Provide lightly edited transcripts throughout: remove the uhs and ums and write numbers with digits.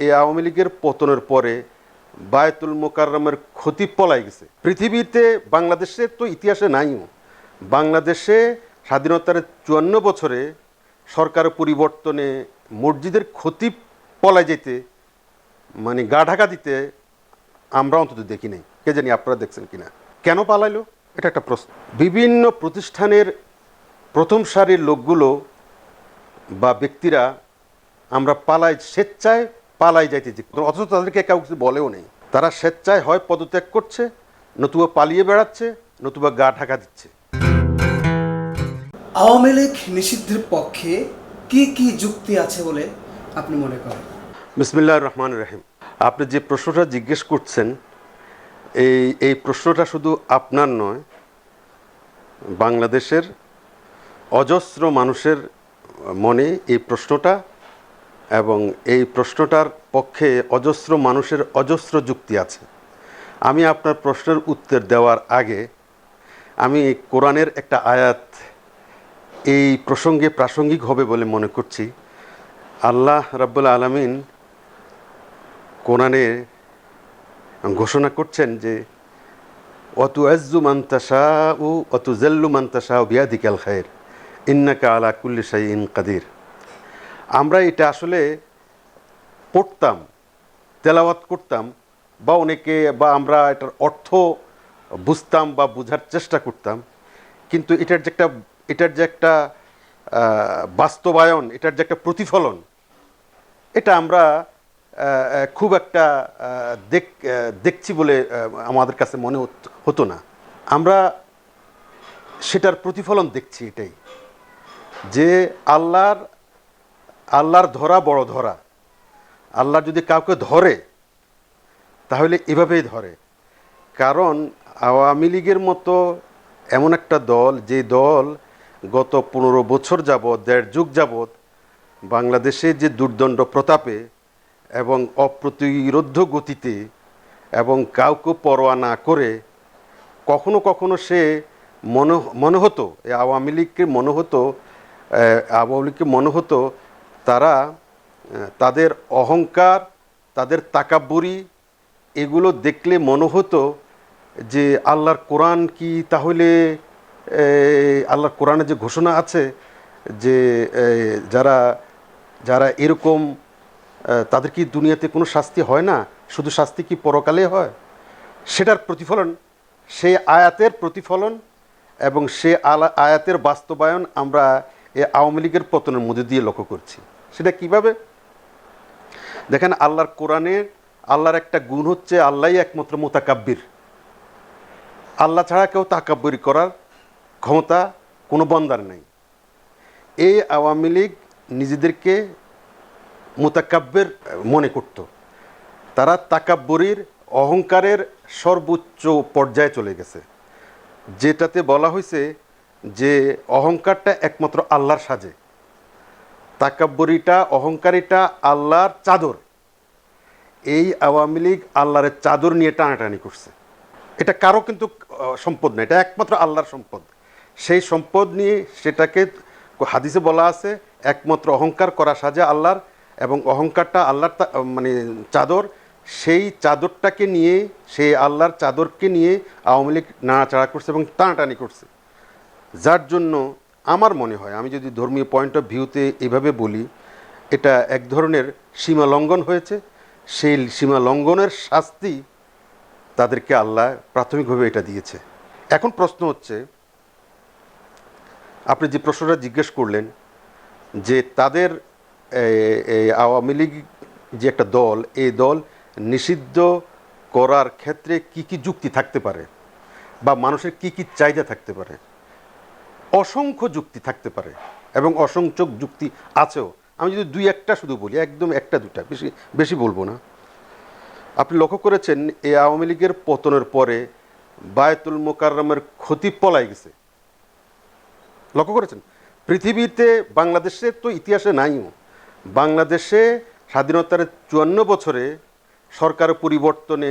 এই আওয়ামী লীগের পতনের পরে বায়তুল মোকাররমের ক্ষতি পলাই গেছে। পৃথিবীতে বাংলাদেশে তো ইতিহাসে নাইও, বাংলাদেশে স্বাধীনতার 54 বছরে সরকার পরিবর্তনে মসজিদের ক্ষতি পলাই যেতে মানে গা ঢাকা দিতে আমরা অন্তত দেখি নাই। কে জানি আপনারা দেখছেন কিনা। কেন পালাইলো এটা একটা প্রশ্ন। বিভিন্ন প্রতিষ্ঠানের প্রথম সারির লোকগুলো বা ব্যক্তিরা আমরা স্বেচ্ছায় পালাই যাইতে, অথচ তাদেরকে কেউ কিছু বলেও নেই। তারা স্বেচ্ছায় হয় পদত্যাগ করছে, নতুবা পালিয়ে বেড়াচ্ছে, নতুবা গা ঢাকা দিচ্ছে। আওয়ামী লীগ নিষিদ্ধের পক্ষে কি কি যুক্তি আছে বলে আপনি মনে করেন? বিসমিল্লাহির রহমানির রহিম। আপনি যে প্রশ্নটা জিজ্ঞেস করছেন, এই প্রশ্নটা শুধু আপনার নয়, বাংলাদেশের অজস্র মানুষের মনে এই প্রশ্নটা, এবং এই প্রশ্নটার পক্ষে অজস্র মানুষের অজস্র যুক্তি আছে। আমি আপনার প্রশ্নের উত্তর দেওয়ার আগে আমি কোরআনের একটা আয়াত এই প্রসঙ্গে প্রাসঙ্গিক হবে বলে মনে করছি। আল্লাহ রাব্বুল আলামিন কোরআনে ঘোষণা করছেন যে ওয়াতুআজ্জু মান তাশাউ ওয়া তুযাল্লু মান তাশাউ বিয়াদিকাল খায়র ইন্নাকা আলা কুল্লি শাইইন কাদির। আমরা এটা আসলে পড়তাম, তেলাওয়াত করতাম, বা অনেকে বা আমরা এটার অর্থ বুঝতাম বা বোঝার চেষ্টা করতাম, কিন্তু এটার যে একটা বাস্তবায়ন, এটার যে একটা প্রতিফলন, এটা আমরা খুব একটা দেখছি বলে আমাদের কাছে মনে হতো না। আমরা সেটার প্রতিফলন দেখছি এটাই, যে আল্লাহর ধরা বড় ধরা। আল্লাহ যদি কাউকে ধরে তাহলে এভাবেই ধরে। কারণ আওয়ামী লীগের মতো এমন একটা দল, যে দল গত 15 বছর যাবৎ, 1.5 যুগ যাবৎ বাংলাদেশে যে দুর্দণ্ড প্রতাপে এবং অপ্রতিরোধ্য গতিতে এবং কাউকে পরোয়া না করে, কখনো কখনো সে মনে হতো আওয়ামী লীগকে মনে হতো তারা তাদের অহংকার, তাদের তাকাব্বুরি, এগুলো দেখলে মনে হতো যে আল্লাহর কোরআন কি তাহলে, আল্লাহর কোরআনে যে ঘোষণা আছে যে যারা এরকম, তাদের কি দুনিয়াতে কোনো শাস্তি হয় না, শুধু শাস্তি কি পরকালে হয়? সেটার প্রতিফলন, সেই আয়াতের প্রতিফলন এবং সে আয়াতের বাস্তবায়ন আমরা এই আওয়ামী লীগের পতনের মধ্যে দিয়ে লক্ষ্য করছি। সেটা কিভাবে? দেখেন, আল্লাহর কোরআনের আল্লাহর একটা গুণ হচ্ছে আল্লাহই একমাত্র মুতাকাব্বির। আল্লাহ ছাড়া কেউ তাকাব্বুরি করার ক্ষমতা কোনো বান্দার নেই। এই আওয়ামী লীগ নিজেদেরকে মুতাকাব্বির মনে করত। তারা তাকাব্বুরির, অহংকারের সর্বোচ্চ পর্যায়ে চলে গেছে, যেটাতে বলা হয়েছে যে অহংকারটা একমাত্র আল্লাহর সাজে, তাকাব্বুরিটা, অহংকারিটা আল্লাহর চাদর। এই আওয়ামী লীগ আল্লাহর চাদর নিয়ে টানাটানি করছে। এটা কারো কিন্তু সম্পদ না, এটা একমাত্র আল্লাহর সম্পদ। সেই সম্পদ নিয়ে সেটাকে, হাদিসে বলা আছে, একমাত্র অহংকার করা সাজে আল্লাহর, এবং অহংকারটা আল্লাহর মানে চাদর। সেই চাদরটাকে নিয়ে, সেই আল্লাহর চাদরকে নিয়ে আওয়ামী লীগ নাড়াচাড়া করছে এবং টানাটানি করছে। যার জন্য আমার মনে হয়, আমি যদি ধর্মীয় পয়েন্ট অফ ভিউতে এভাবে বলি, এটা এক ধরনের সীমা লঙ্ঘন হয়েছে। সেই সীমা লঙ্ঘনের শাস্তি তাদেরকে আল্লাহ প্রাথমিকভাবে এটা দিয়েছে। এখন প্রশ্ন হচ্ছে, আপনি যে প্রশ্নটা জিজ্ঞেস করলেন যে তাদের আওয়ামী লীগ যে একটা দল, এই দল নিষিদ্ধ করার ক্ষেত্রে কি কি যুক্তি থাকতে পারে বা মানুষের কি কি চাহিদা থাকতে পারে। অসংখ্য যুক্তি থাকতে পারে এবং অসংখ্য যুক্তি আছেও। আমি যদি দুই একটা শুধু বলি, একদম একটা দুটা, বেশি বলবো না। আপনি লক্ষ্য করেছেন, এই আওয়ামী লীগের পতনের পরে বায়তুল মোকাররমের ক্ষতি পলাই গেছে। লক্ষ্য করেছেন? পৃথিবীতে, বাংলাদেশে তো ইতিহাসে নাইও, বাংলাদেশে স্বাধীনতার 54 বছরে সরকার পরিবর্তনে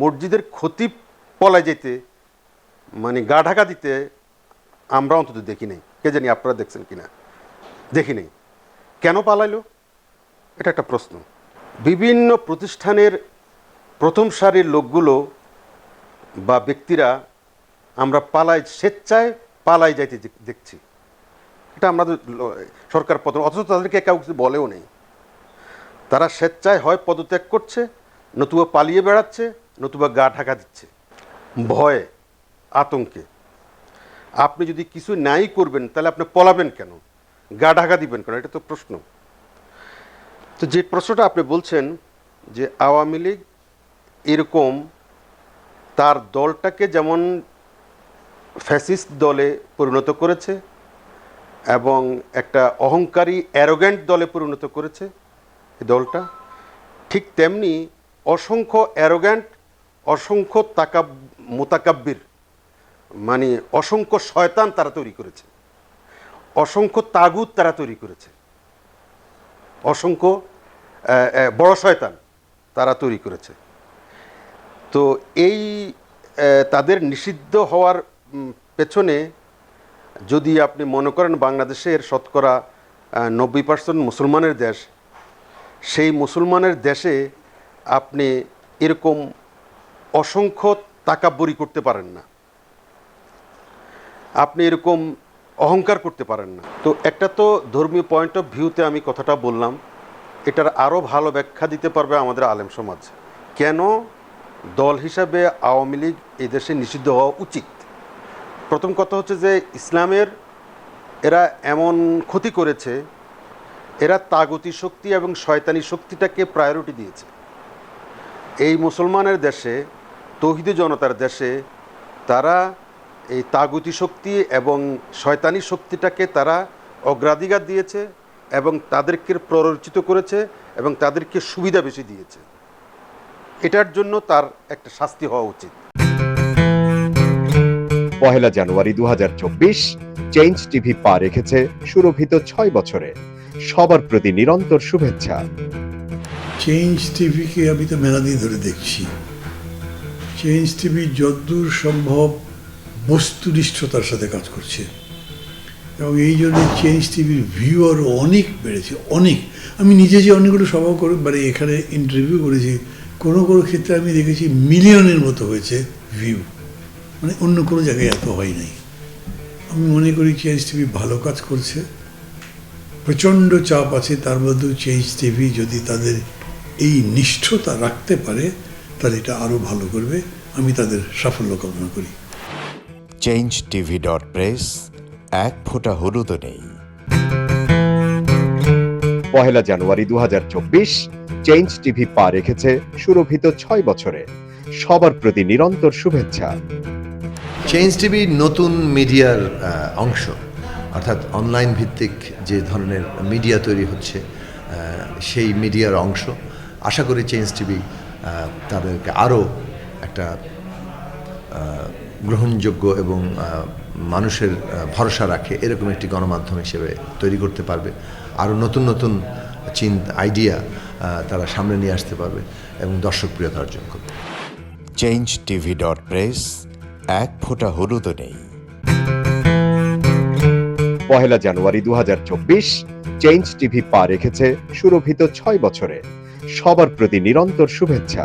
মসজিদের ক্ষতি পলাই যেতে মানে গা ঢাকা দিতে আমরা অন্তত দেখি নাই। কে জানি আপনারা দেখছেন কিনা। দেখি নাই। কেন পালাইলো এটা একটা প্রশ্ন। বিভিন্ন প্রতিষ্ঠানের প্রথম সারির লোকগুলো বা ব্যক্তিরা আমরা স্বেচ্ছায় পালাই যাইতে দেখছি। এটা আমাদের সরকার অথচ তাদেরকে কেউ কিছু বলেও নেই। তারা স্বেচ্ছায় হয় পদত্যাগ করছে, নতুবা পালিয়ে বেড়াচ্ছে, নতুবা গা ঢাকা দিচ্ছে ভয়ে, আতঙ্কে। আপনি যদি কিছু নাই করবেন তাহলে আপনি পলাবেন কেন, গা ঢাকা দিবেন কেন? এটা তো প্রশ্ন। তো যে প্রশ্নটা আপনি বলছেন যে আওয়ামী লীগ এরকম তার দলটাকে যেমন ফ্যাসিস্ট দলে পরিণত করেছে এবং একটা অহংকারী অ্যারোগ্যান্ট দলে পরিণত করেছে এই দলটা, ঠিক তেমনি অসংখ্য অ্যারোগ্যান্ট, অসংখ্য মোতাকাব্বির, মানে অসংখ্য শয়তান তারা তৈরি করেছে, অসংখ্য তাগুত তারা তৈরি করেছে, অসংখ্য বড় শয়তান তারা তৈরি করেছে। তো এই তাদের নিষিদ্ধ হওয়ার পেছনে যদি আপনি মনে করেন বাংলাদেশের শতকরা 90% মুসলমানের দেশ, সেই মুসলমানের দেশে আপনি এরকম অসংখ্য তাকাব্বুরি করতে পারেন না, আপনি এরকম অহংকার করতে পারেন না। তো একটা তো ধর্মীয় পয়েন্ট অফ ভিউতে আমি কথাটা বললাম, এটার আরও ভালো ব্যাখ্যা দিতে পারবে আমাদের আলেম সমাজ। কেন দল হিসাবে আওয়ামী লীগ এই দেশে নিষিদ্ধ হওয়া উচিত? প্রথম কথা হচ্ছে যে ইসলামের এরা এমন ক্ষতি করেছে, এরা তাগুতি শক্তি এবং শয়তানি শক্তিটাকে প্রায়োরিটি দিয়েছে। এই মুসলমানের দেশে, তৌহিদি জনতার দেশে তারা এই তাগুতি শক্তি এবং শয়তানি শক্তিটাকে তারা অগ্রাধিকার দিয়েছে এবং তাদেরকে প্ররোচিত করেছে এবং তাদেরকে সুবিধা বেশি দিয়েছে। এটার জন্য তার একটা শাস্তি হওয়া উচিত। 1 জানুয়ারি 2024 চেঞ্জ টিভি পা রেখেছে সুরভিত 6 বছরে। সবার প্রতি নিরন্তর শুভেচ্ছা। চেঞ্জ টিভিকে আমি তো মেলা দিন ধরে দেখছি। চেঞ্জ টিভি যতদূর সম্ভব বস্তুনিষ্ঠতার সাথে কাজ করছে এবং এই জন্য চেঞ্জ টিভির ভিউ আরও অনেক বেড়েছে, অনেক। আমি নিজে যে অনেকগুলো সভা করে মানে এখানে ইন্টারভিউ করেছি, কোনো কোনো ক্ষেত্রে আমি দেখেছি মিলিয়নের মতো হয়েছে ভিউ, মানে অন্য কোনো জায়গায় এত হয় নাই। আমি মনে করি চেঞ্জ টিভি ভালো কাজ করছে। প্রচণ্ড চাপ আছে, তার মধ্যেও চেঞ্জ টিভি যদি তাদের এই নিষ্ঠতা রাখতে পারে তাহলে এটা আরও ভালো করবে। আমি তাদের সাফল্য কামনা করি। changetv.press এক ফোঁটা হলুদও নেই। 1 জানুয়ারি 2024 চেঞ্জ টিভি পা রেখেছে সুরভিত 6 বছরে। সবার প্রতি নিরন্তর শুভেচ্ছা। চেঞ্জ টিভি নতুন মিডিয়ার অংশ, অর্থাৎ অনলাইন ভিত্তিক যে ধরনের মিডিয়া তৈরি হচ্ছে সেই মিডিয়ার অংশ। আশা করি চেঞ্জ টিভি তাদেরকে আরও একটা গ্রহণযোগ্য এবং মানুষের ভরসা রাখে এরকম একটি গণমাধ্যম হিসেবে তৈরি করতে পারবে। আরও নতুন নতুন আইডিয়া তারা সামনে নিয়ে আসতে পারবে এবং দর্শক প্রিয়তা অর্জন করবে। changetv.press এক ফোঁটা হলুদও নেই। 1 জানুয়ারি 2024 চেঞ্জ টিভি পা রেখেছে সুরভিত 6 বছরে। সবার প্রতি নিরন্তর শুভেচ্ছা।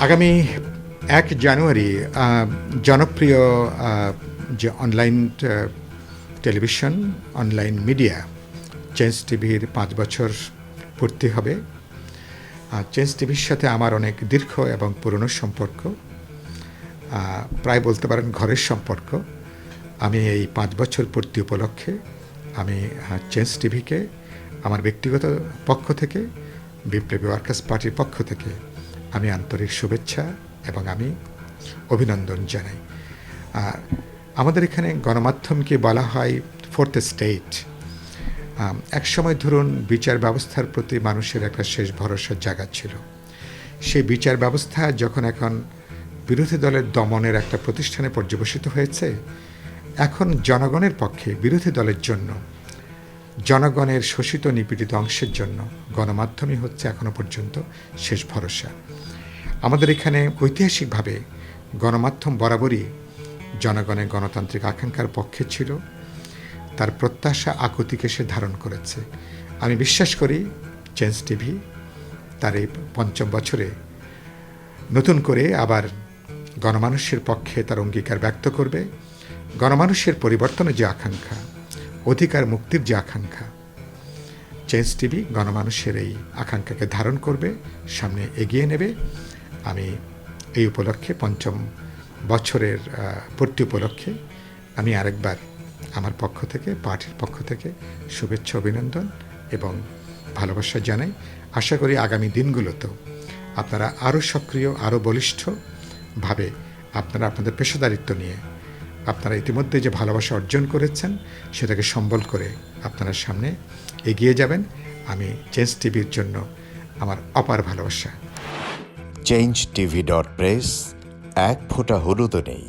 আগামী 1 জানুয়ারি জনপ্রিয় যে online television, online media change টিভির 5 বছর পূর্তি হবে। চেঞ্জ টিভির সাথে আমার অনেক দীর্ঘ এবং পুরনো সম্পর্ক, প্রায় বলতে পারেন ঘরের সম্পর্ক। আমি এই 5 বছর পূর্তি উপলক্ষে আমি চেঞ্জ টিভিকে আমার ব্যক্তিগত পক্ষ থেকে, বিপ্লবী ওয়ার্কার্স পার্টির পক্ষ থেকে আমি আন্তরিক শুভেচ্ছা এবং আমি অভিনন্দন জানাই। আর আমাদের এখানে গণমাধ্যমকে বলা হয় ফোর্থ স্টেট। একসময় ধরুন বিচার ব্যবস্থার প্রতি মানুষের একটা শেষ ভরসার জায়গা ছিল। সেই বিচার ব্যবস্থা যখন এখন বিরোধী দলের দমনের একটা প্রতিষ্ঠানে পর্যবসিত হয়েছে, এখন জনগণের পক্ষে, বিরোধী দলের জন্য, জনগণের শোষিত নিপীড়িত অংশের জন্য গণমাধ্যমই হচ্ছে এখনো পর্যন্ত শেষ ভরসা। আমাদের এখানে ঐতিহাসিকভাবে গণমাধ্যম বরাবরই জনগণের গণতান্ত্রিক আকাঙ্ক্ষার পক্ষে ছিল, তার প্রত্যাশা আকুতিকে সে ধারণ করেছে। আমি বিশ্বাস করি চেঞ্জ টিভি তার এই ৫ম বছরে নতুন করে আবার গণমানুষের পক্ষে তার অঙ্গীকার ব্যক্ত করবে। গণমানুষের পরিবর্তনের যে আকাঙ্ক্ষা, অধিকার মুক্তির যে আকাঙ্ক্ষা, চেঞ্জ টিভি গণমানুষের এই আকাঙ্ক্ষাকে ধারণ করবে, সামনে এগিয়ে নেবে। আমি এই উপলক্ষে ৫ম বছরের পূর্তি উপলক্ষে আমি আরেকবার আমার পক্ষ থেকে, পার্টির পক্ষ থেকে শুভেচ্ছা, অভিনন্দন এবং ভালোবাসা জানাই। আশা করি আগামী দিনগুলোতেও আপনারা আরও সক্রিয়, আরও বলিষ্ঠভাবে আপনারা আপনাদের পেশাদারিত্ব নিয়ে আপনারা ইতিমধ্যে যে ভালোবাসা অর্জন করেছেন সেটাকে সম্বল করে আপনারা সামনে এগিয়ে যাবেন। আমি চেঞ্জ টিভির জন্য আমার অপার ভালোবাসা। চেঞ্জ টিভি.প্রেস, এক ফোঁটা হলুদও নেই।